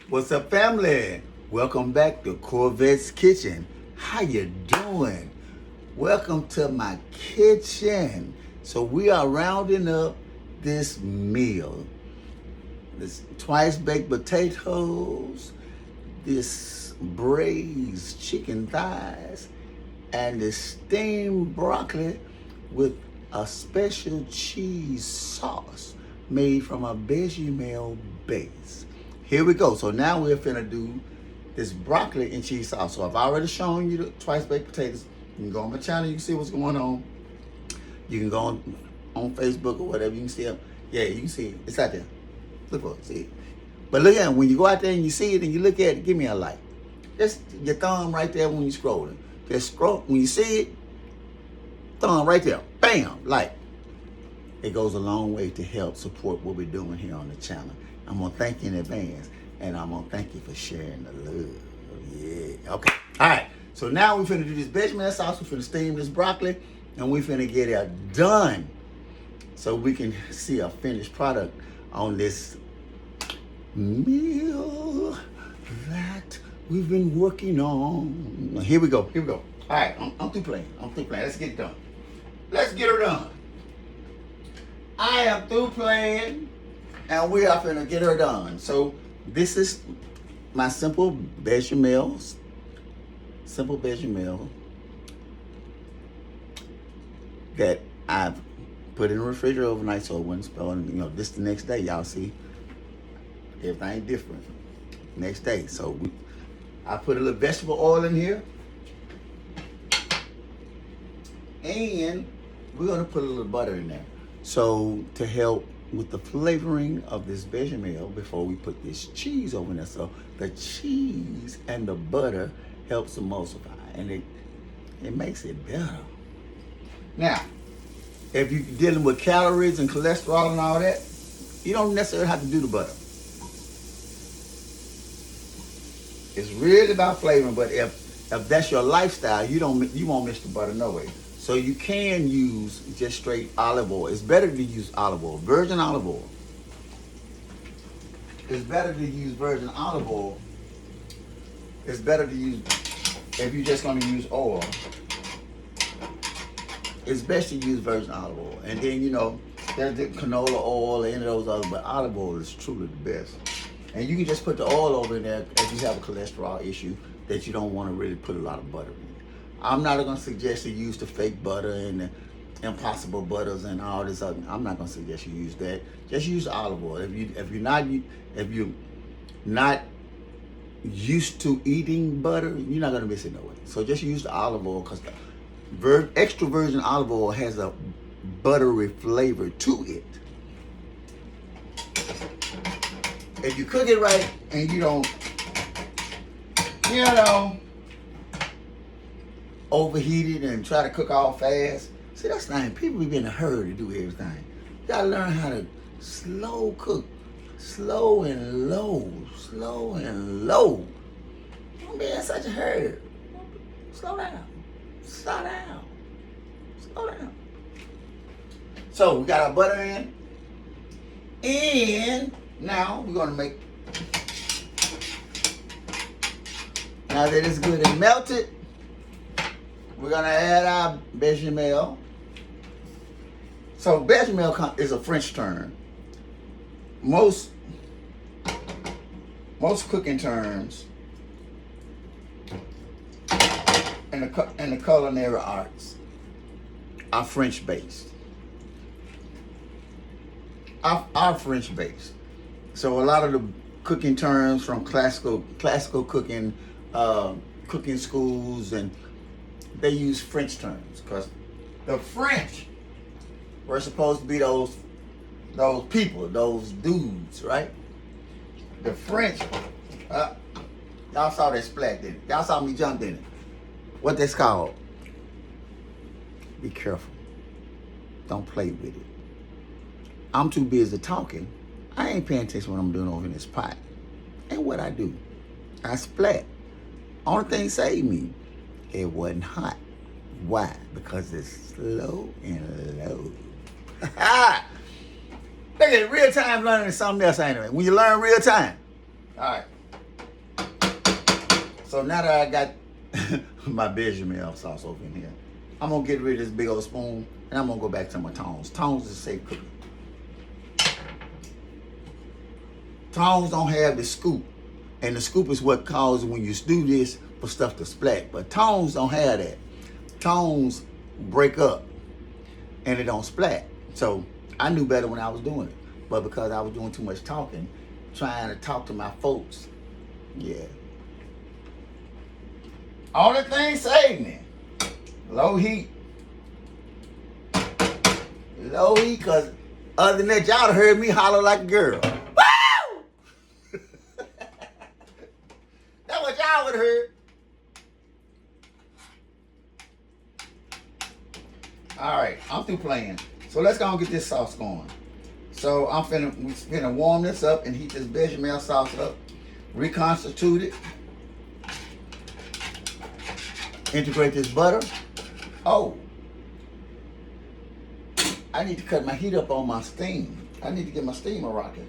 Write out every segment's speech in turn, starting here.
What's up, family? Welcome back to Korvette's Kitchen. How you doing? Welcome to my kitchen. So we are rounding up this meal. This twice baked potatoes, this braised chicken thighs, and this steamed broccoli with a special cheese sauce made from a bechamel base. Here we go. So now we're finna do this broccoli and cheese sauce. So I've already shown you the twice baked potatoes. You can go on my channel, you can see what's going on. You can go on Facebook or whatever, you can see it. Yeah, you can see it. It's out there. Look for it, see it. But look at it, when you go out there and you see it and you look at it, give me a like. Just your thumb right there when you're scrolling. Just scroll, when you see it, thumb right there, bam, like. It goes a long way to help support what we're doing here on the channel. I'm gonna thank you in advance, and I'm gonna thank you for sharing the love. Yeah, okay. All right, so now we're finna do this bechamel sauce, we're finna steam this broccoli, and we're finna get it done so we can see a finished product on this meal that we've been working on. Here we go, here we go. All right, I'm through playing, Let's get it done. Let's get her done. I am through playing, and we are finna get her done. So this is my simple bechamel that I've put in the refrigerator overnight so it wouldn't spoil. And, this the next day, y'all see, everything different. Next day, so I put a little vegetable oil in here, and we're gonna put a little butter in there. So to help with the flavoring of this bechamel before we put this cheese over there. So the cheese and the butter helps emulsify, and it makes it better. Now, if you're dealing with calories and cholesterol and all that, you don't necessarily have to do the butter. It's really about flavoring, but if that's your lifestyle, you won't miss the butter no way. So you can use just straight olive oil. It's better to use olive oil, virgin olive oil. It's better to use virgin olive oil. It's better to use, if you're just gonna use oil, it's best to use virgin olive oil. And then, there's the canola oil and any of those others, but olive oil is truly the best. And you can just put the oil over in there if you have a cholesterol issue that you don't wanna really put a lot of butter in. I'm not going to suggest you use the fake butter and the impossible butters and all this other. I'm not going to suggest you use that. Just use olive oil. If you're not used to eating butter, you're not going to miss it no way. So just use the olive oil, because the extra virgin olive oil has a buttery flavor to it. If you cook it right and you don't, overheat it and try to cook all fast. See, that's the thing. People be in a hurry to do everything. You gotta learn how to slow cook. Slow and low. Slow and low. Don't be in such a hurry. Slow down. Slow down. Slow down. So we got our butter in. And now we're gonna make, now that it's good and melted, we're gonna add our bechamel. So bechamel is a French term. Most cooking terms in the culinary arts are French based. Are French based. So a lot of the cooking terms from classical cooking, cooking schools, and they use French terms because the French were supposed to be those people, those dudes, right? The French, y'all saw that splat, didn't it? Y'all saw me jump in it. What that's called? Be careful. Don't play with it. I'm too busy talking. I ain't paying attention what I'm doing over in this pot. And what I do, I splat. Only thing saved me, it wasn't hot. Why? Because it's slow and low. Look at real time learning is something else, ain't it? When you learn real time. All right. So now that I got my bechamel sauce over in here, I'm gonna get rid of this big old spoon and I'm gonna go back to my tongs. Tongs is safe cooking. Tongs don't have the scoop. And the scoop is what causes when you do this for stuff to splat. But tongs don't have that. Tongs break up and it don't splat. So I knew better when I was doing it. But because I was doing too much talking, trying to talk to my folks, yeah. Only thing saved me, low heat. Low heat, because other than that, y'all heard me holler like a girl. Woo! That's what y'all would have heard. All right, I'm through playing. So let's go and get this sauce going. So we finna warm this up and heat this bechamel sauce up, reconstitute it, integrate this butter. Oh, I need to cut my heat up on my steam. I need to get my steamer rocking.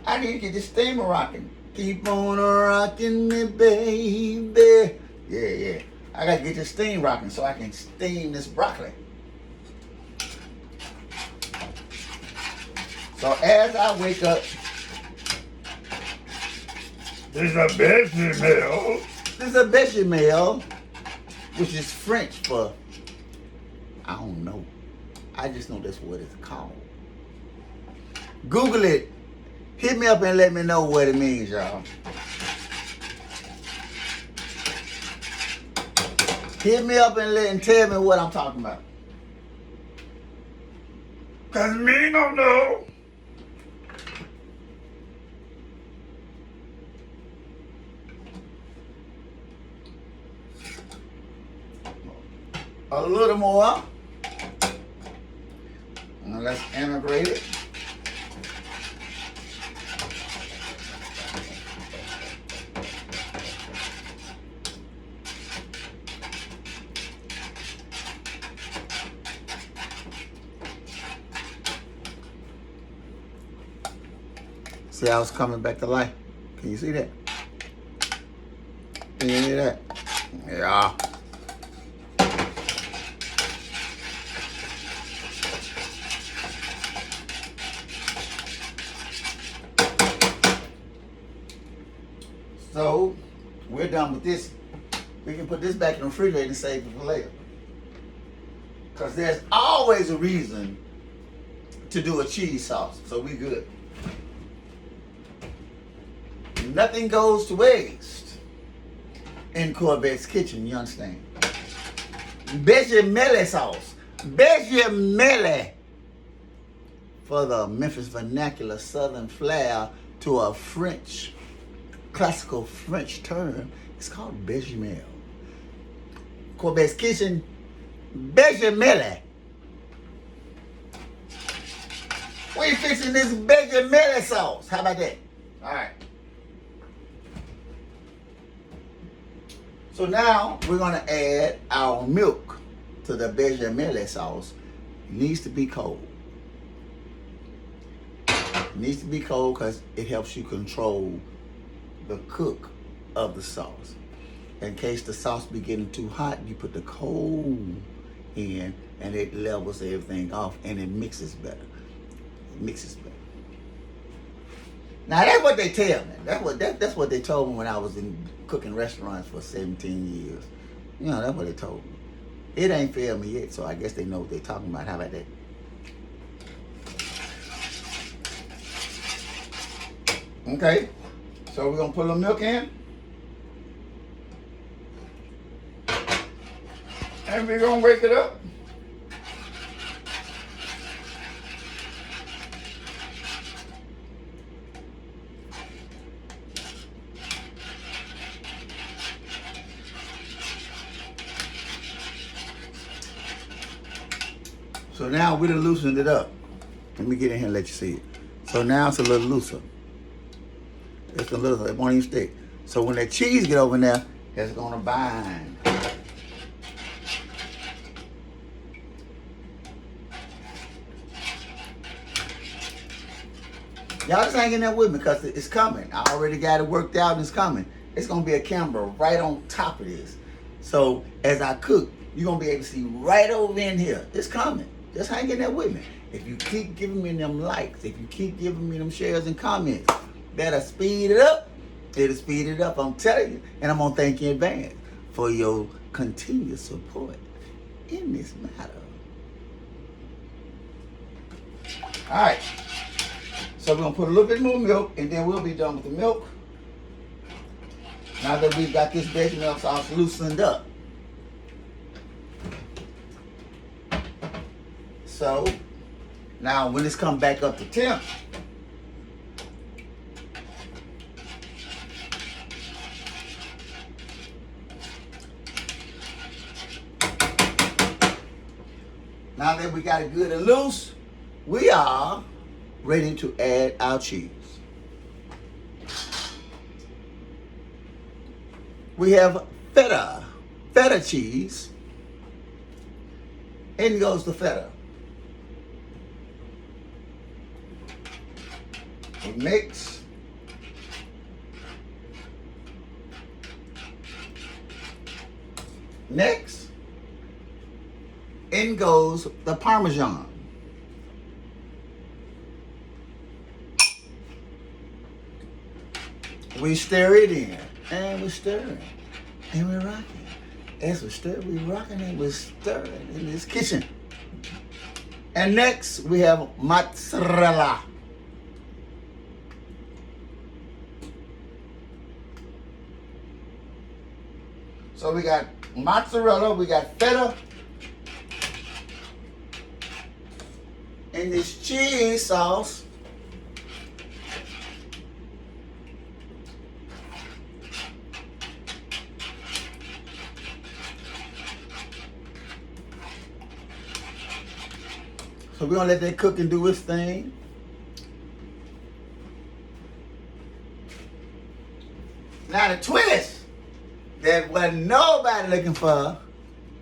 I need to get this steamer rocking. Keep on rocking me, baby. Yeah. I gotta get this steam rocking so I can steam this broccoli. So as I wake up, There's a bechamel. this is a bechamel, which is French for, I don't know. I just know that's what it's called. Google it. Hit me up and let me know what it means, y'all. Hit me up and tell me what I'm talking about. Cause me don't know. A little more. Now let's integrate it. See how it's coming back to life? Can you see that? Can you hear that? Yeah. So, we're done with this. We can put this back in the refrigerator and save it for later. Because there's always a reason to do a cheese sauce. So we good. Nothing goes to waste in Korvette's kitchen, you understand? Bechamel sauce. Bechamel. For the Memphis vernacular southern flair to a French, classical French term, it's called bechamel. Korvette's kitchen, bechamel. We fixing this bechamel sauce. How about that? All right. So now we're gonna add our milk to the bechamel sauce. It needs to be cold. It needs to be cold because it helps you control the cook of the sauce. In case the sauce be getting too hot, you put the cold in and it levels everything off and it mixes better. It mixes better. Now that's what they tell me. That's what they told me when I was in cooking restaurants for 17 years. You know, that's what they told me. It ain't failed me yet, so I guess they know what they're talking about. How about that? Okay, so we're gonna put a little milk in. And we're gonna wake it up. So now we done loosened it up. Let me get in here and let you see it. So now it's a little looser. It's a little, it won't even stick. So when that cheese get over in there, it's gonna bind. Y'all just hang in there with me because it's coming. I already got it worked out and it's coming. It's going to be a camera right on top of this. So as I cook, you're going to be able to see right over in here. It's coming. Just hang in there with me. If you keep giving me them likes, if you keep giving me them shares and comments, that'll speed it up. It'll speed it up, I'm telling you. And I'm going to thank you in advance for your continued support in this matter. All right. So we're going to put a little bit more milk, and then we'll be done with the milk. Now that we've got this bechamel sauce loosened up. So, now when this comes back up to temp, now that we got it good and loose, we are ready to add our cheese. We have feta cheese. In goes the feta. We mix. Next, in goes the Parmesan. We stir it in, and we're stirring, and we're rocking. As we stir, we're rocking and we're stirring in this kitchen. And next, we have mozzarella. So we got mozzarella, we got feta, and this cheese sauce. So we're gonna let that cook and do its thing. Now the twist that wasn't nobody looking for,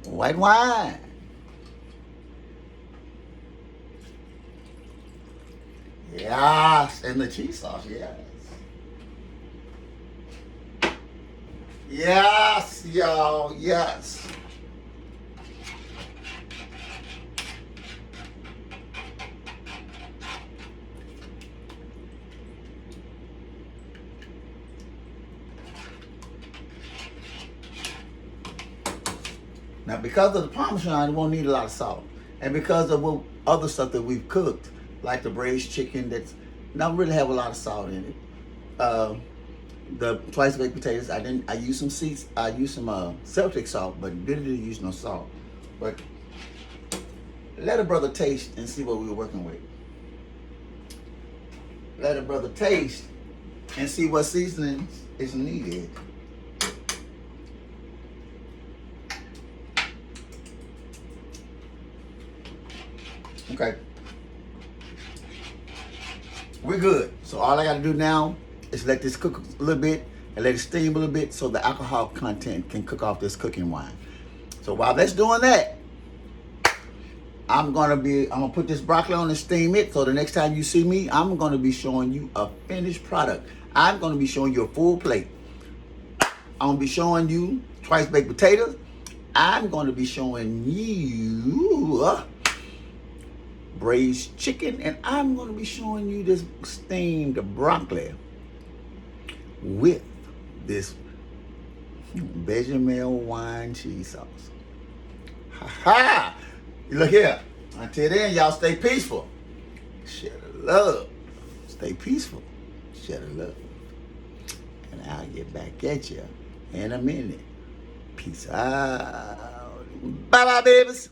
white wine. Yes, and the cheese sauce, yes. Yes, y'all, yes. Now, because of the Parmesan, it won't need a lot of salt. And because of what other stuff that we've cooked, like the braised chicken that's not really have a lot of salt in it. The twice baked potatoes, I used some Celtic salt, but didn't really use no salt. But let a brother taste and see what we were working with. Let a brother taste and see what seasonings is needed. Okay. We're good. So all I got to do now is let this cook a little bit and let it steam a little bit so the alcohol content can cook off this cooking wine. So while that's doing that, I'm gonna put this broccoli on and steam it. So the next time you see me, I'm gonna be showing you a finished product. I'm gonna be showing you a full plate. I'm gonna be showing you twice baked potatoes. I'm gonna be showing you braised chicken, and I'm going to be showing you this steamed broccoli with this bechamel wine cheese sauce. Ha ha! Look here. Until then, y'all stay peaceful. Share the love. Stay peaceful. Share the love. And I'll get back at you in a minute. Peace out. Bye-bye, babies.